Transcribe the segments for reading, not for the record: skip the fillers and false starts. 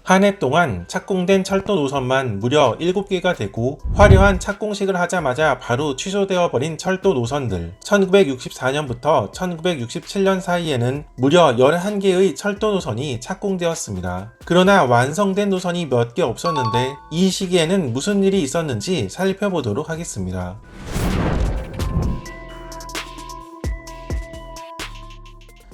한 해 동안 착공된 철도 노선만 무려 7개가 되고 화려한 착공식을 하자마자 바로 취소되어 버린 철도 노선들. 1964년부터 1967년 사이에는 무려 11개의 철도 노선이 착공되었습니다. 그러나 완성된 노선이 몇 개 없었는데 이 시기에는 무슨 일이 있었는지 살펴보도록 하겠습니다.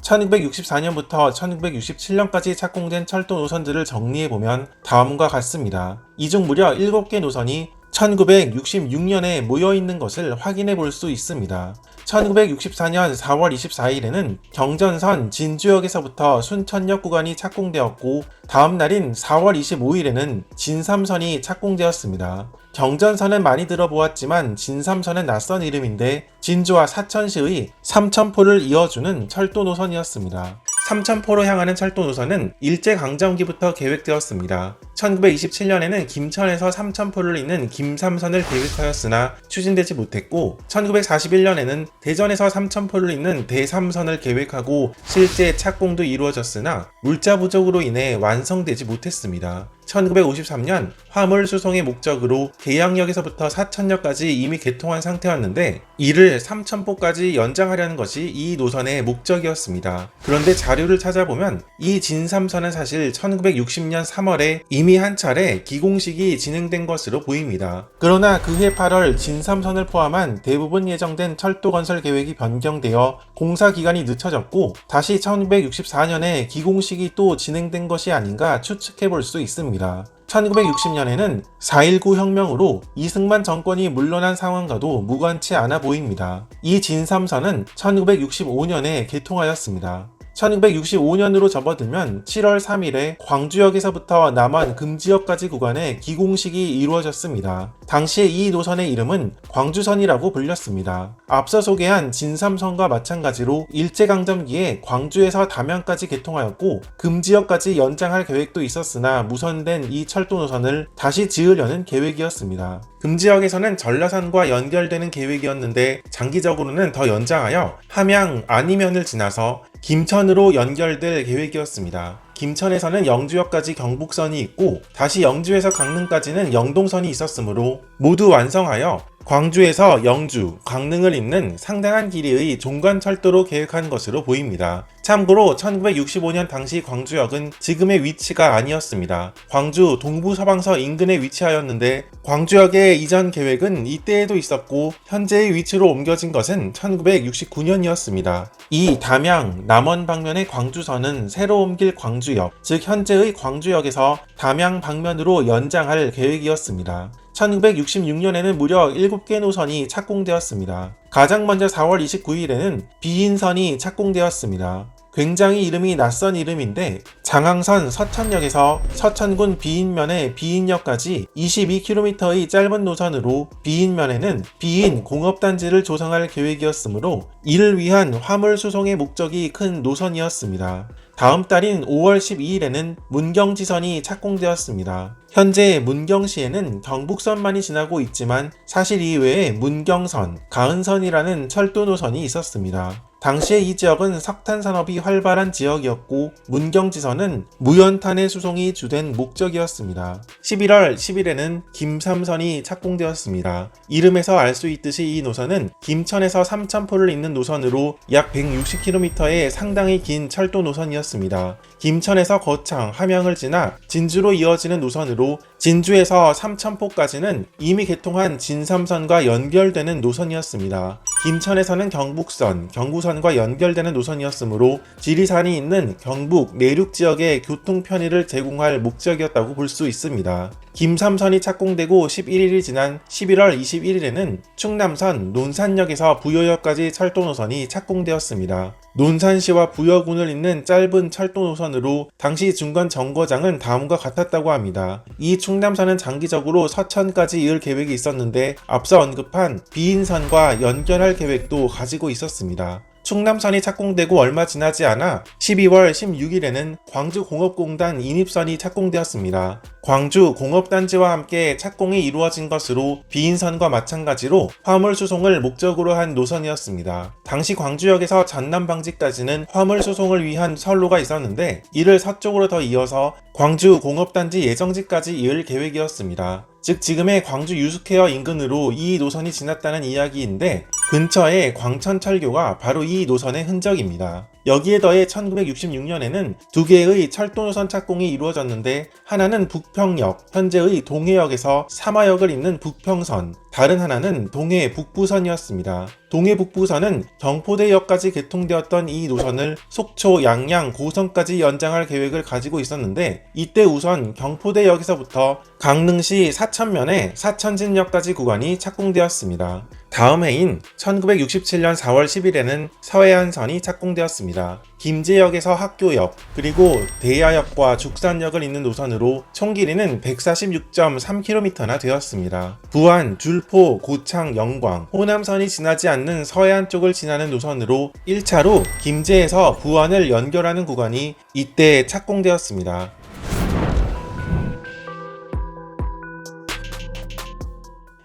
1964년부터 1967년까지 착공된 철도 노선들을 정리해보면 다음과 같습니다. 이 중 무려 7개 노선이 1966년에 모여있는 것을 확인해 볼 수 있습니다. 1964년 4월 24일에는 경전선 진주역에서부터 순천역 구간이 착공되었고 다음 날인 4월 25일에는 진삼선이 착공되었습니다. 경전선은 많이 들어보았지만 진삼선은 낯선 이름인데 진주와 사천시의 삼천포를 이어주는 철도 노선이었습니다. 삼천포로 향하는 철도 노선은 일제강점기부터 계획되었습니다. 1927년에는 김천에서 삼천포를 잇는 김삼선을 계획하였으나 추진되지 못했고 1941년에는 대전에서 삼천포를 잇는 대삼선을 계획하고 실제 착공도 이루어졌으나 물자 부족으로 인해 완성되지 못했습니다. 1953년 화물 수송의 목적으로 계양역에서부터 사천역까지 이미 개통한 상태였는데 이를 삼천포까지 연장하려는 것이 이 노선의 목적이었습니다. 그런데 자료를 찾아보면 이 진삼선은 사실 1960년 3월에 이미 한 차례 기공식이 진행된 것으로 보입니다. 그러나 그해 8월 진삼선을 포함한 대부분 예정된 철도 건설 계획이 변경되어 공사 기간이 늦춰졌고 다시 1964년에 기공식이 또 진행된 것이 아닌가 추측해 볼 수 있습니다. 1960년에는 4.19 혁명으로 이승만 정권이 물러난 상황과도 무관치 않아 보입니다. 이 진삼선은 1965년에 개통하였습니다. 1965년으로 접어들면 7월 3일에 광주역에서부터 남한 금지역까지 구간에 기공식이 이루어졌습니다. 당시에 이 노선의 이름은 광주선이라고 불렸습니다. 앞서 소개한 진삼선과 마찬가지로 일제강점기에 광주에서 담양까지 개통하였고 금지역까지 연장할 계획도 있었으나 무산된 이 철도 노선을 다시 지으려는 계획이었습니다. 금지역에서는 전라선과 연결되는 계획이었는데 장기적으로는 더 연장하여 함양 안이면을 지나서 김천으로 연결될 계획이었습니다. 김천에서는 영주역까지 경북선이 있고 다시 영주에서 강릉까지는 영동선이 있었으므로 모두 완성하여 광주에서 영주, 강릉을 잇는 상당한 길이의 종간철도로 계획한 것으로 보입니다. 참고로 1965년 당시 광주역은 지금의 위치가 아니었습니다. 광주 동부서방서 인근에 위치하였는데 광주역의 이전 계획은 이때에도 있었고 현재의 위치로 옮겨진 것은 1969년이었습니다. 이 담양, 남원 방면의 광주선은 새로 옮길 광주역, 즉 현재의 광주역에서 담양 방면으로 연장할 계획이었습니다. 1966년에는 무려 7개 노선이 착공되었습니다. 가장 먼저 4월 29일에는 비인선이 착공되었습니다. 굉장히 이름이 낯선 이름인데 장항선 서천역에서 서천군 비인면의 비인역까지 22km의 짧은 노선으로 비인면에는 비인 공업단지를 조성할 계획이었으므로 이를 위한 화물 수송의 목적이 큰 노선이었습니다. 다음 달인 5월 12일에는 문경지선이 착공되었습니다. 현재 문경시에는 경북선만이 지나고 있지만 사실 이외에 문경선, 가은선이라는 철도 노선이 있었습니다. 당시에 이 지역은 석탄 산업이 활발한 지역이었고 문경지선은 무연탄의 수송이 주된 목적이었습니다. 11월 10일에는 김삼선이 착공되었습니다. 이름에서 알 수 있듯이 이 노선은 김천에서 삼천포를 잇는 노선으로 약 160km의 상당히 긴 철도 노선이었습니다. 김천에서 거창, 함양을 지나 진주로 이어지는 노선으로 진주에서 삼천포까지는 이미 개통한 진삼선과 연결되는 노선이었습니다. 김천에서는 경북선, 경부선과 연결되는 노선이었으므로 지리산이 있는 경북 내륙 지역의 교통 편의를 제공할 목적이었다고 볼 수 있습니다. 김삼선이 착공되고 11일이 지난 11월 21일에는 충남선 논산역에서 부여역까지 철도 노선이 착공되었습니다. 논산시와 부여군을 잇는 짧은 철도 노선으로 당시 중간 정거장은 다음과 같았다고 합니다. 이 충남선은 장기적으로 서천까지 이을 계획이 있었는데 앞서 언급한 비인선과 연결할 계획도 가지고 있었습니다. 충남선이 착공되고 얼마 지나지 않아 12월 16일에는 광주공업공단 인입선이 착공되었습니다. 광주 공업단지와 함께 착공이 이루어진 것으로 비인선과 마찬가지로 화물 수송을 목적으로 한 노선이었습니다. 당시 광주역에서 전남 방지까지는 화물 수송을 위한 선로가 있었는데 이를 서쪽으로 더 이어서 광주 공업단지 예정지까지 이을 계획이었습니다. 즉 지금의 광주 유스케어 인근으로 이 노선이 지났다는 이야기인데 근처에 광천철교가 바로 이 노선의 흔적입니다. 여기에 더해 1966년에는 두 개의 철도 노선 착공이 이루어졌는데 하나는 북평역, 현재의 동해역에서 삼화역을 잇는 북평선, 다른 하나는 동해 북부선이었습니다. 동해 북부선은 경포대역까지 개통되었던 이 노선을 속초, 양양, 고성까지 연장할 계획을 가지고 있었는데 이때 우선 경포대역에서부터 강릉시 사천면에 사천진역까지 구간이 착공되었습니다. 다음 해인 1967년 4월 10일에는 서해안선이 착공되었습니다. 김제역에서 학교역, 그리고 대야역과 죽산역을 잇는 노선으로 총 길이는 146.3km나 되었습니다. 부안, 줄포, 고창, 영광, 호남선이 지나지 않는 서해안 쪽을 지나는 노선으로 1차로 김제에서 부안을 연결하는 구간이 이때 착공되었습니다.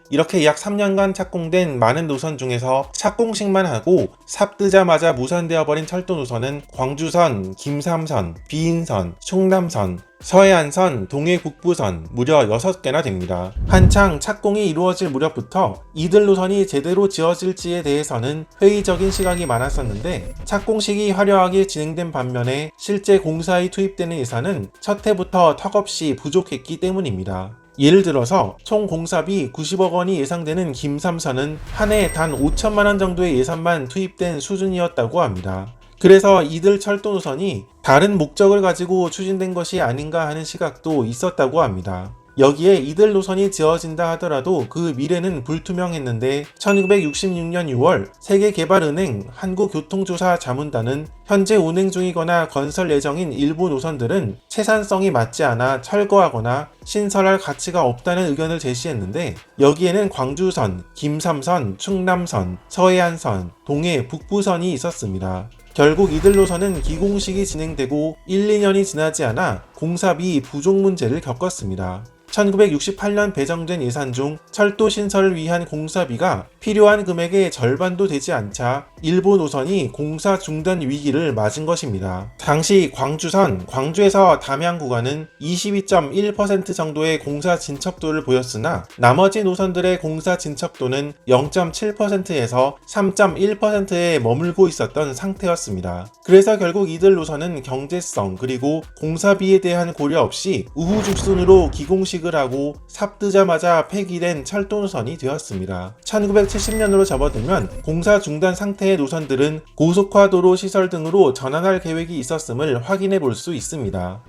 이렇게 약 3년간 착공된 많은 노선 중에서 착공식만 하고 삽 뜨자마자 무산되어버린 철도 노선은 광주선, 김삼선, 비인선, 충남선, 서해안선, 동해북부선 무려 6개나 됩니다. 한창 착공이 이루어질 무렵부터 이들 노선이 제대로 지어질지에 대해서는 회의적인 시각이 많았었는데 착공식이 화려하게 진행된 반면에 실제 공사에 투입되는 예산은 첫 해부터 턱없이 부족했기 때문입니다. 예를 들어서 총 공사비 90억 원이 예상되는 김삼선은 한 해 단 5천만 원 정도의 예산만 투입된 수준이었다고 합니다. 그래서 이들 철도 노선이 다른 목적을 가지고 추진된 것이 아닌가 하는 시각도 있었다고 합니다. 여기에 이들 노선이 지어진다 하더라도 그 미래는 불투명했는데 1966년 6월 세계개발은행 한국교통조사자문단은 현재 운행 중이거나 건설 예정인 일부 노선들은 채산성이 맞지 않아 철거하거나 신설할 가치가 없다는 의견을 제시했는데 여기에는 광주선, 김삼선, 충남선, 서해안선, 동해 북부선이 있었습니다. 결국 이들 노선은 기공식이 진행되고 1, 2년이 지나지 않아 공사비 부족 문제를 겪었습니다. 1968년 배정된 예산 중 철도 신설을 위한 공사비가 필요한 금액의 절반도 되지 않자 일부 노선이 공사 중단 위기를 맞은 것입니다. 당시 광주선, 광주에서 담양 구간은 22.1% 정도의 공사 진척도를 보였으나 나머지 노선들의 공사 진척도는 0.7%에서 3.1%에 머물고 있었던 상태였습니다. 그래서 결국 이들 노선은 경제성 그리고 공사비에 대한 고려 없이 우후죽순으로 기공식을 하고 삽 뜨자마자 폐기된 철도 노선이 되었습니다. 1970년으로 접어들면 공사 중단 상태의 노선들은 고속화도로 시설 등으로 전환할 계획이 있었음을 확인해 볼 수 있습니다.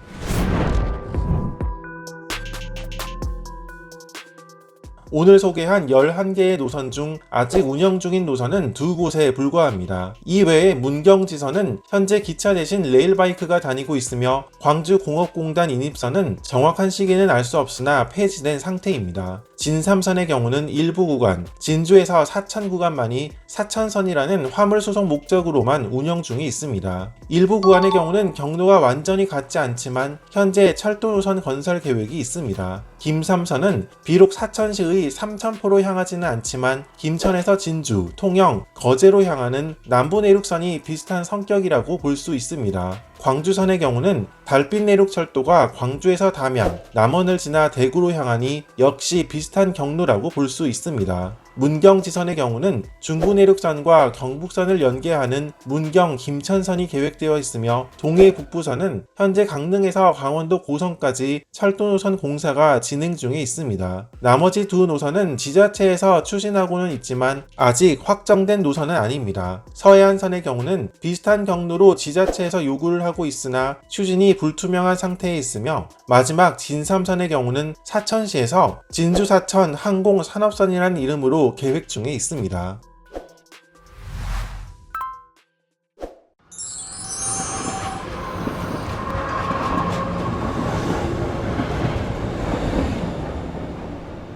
오늘 소개한 11개의 노선 중 아직 운영 중인 노선은 2곳에 불과합니다. 이외에 문경지선은 현재 기차 대신 레일바이크가 다니고 있으며 광주공업공단 인입선은 정확한 시기는 알 수 없으나 폐지된 상태입니다. 진삼선의 경우는 일부 구간, 진주에서 사천 구간만이 사천선이라는 화물 수송 목적으로만 운영 중에 있습니다. 일부 구간의 경우는 경로가 완전히 같지 않지만 현재 철도 노선 건설 계획이 있습니다. 김삼선은 비록 사천시의 삼천포로 향하지는 않지만 김천에서 진주, 통영, 거제로 향하는 남부내륙선이 비슷한 성격이라고 볼 수 있습니다. 광주선의 경우는 달빛내륙철도가 광주에서 담양, 남원을 지나 대구로 향하니 역시 비슷한 경로라고 볼 수 있습니다. 문경지선의 경우는 중부내륙선과 경북선을 연계하는 문경 김천선이 계획되어 있으며 동해 북부선은 현재 강릉에서 강원도 고성까지 철도 노선 공사가 진행 중에 있습니다. 나머지 두 노선은 지자체에서 추진하고는 있지만 아직 확정된 노선은 아닙니다. 서해안선의 경우는 비슷한 경로로 지자체에서 요구를 하고 있으나 추진이 불투명한 상태에 있으며 마지막 진삼선의 경우는 사천시에서 진주사천 항공산업선이라는 이름으로 계획 중에 있습니다.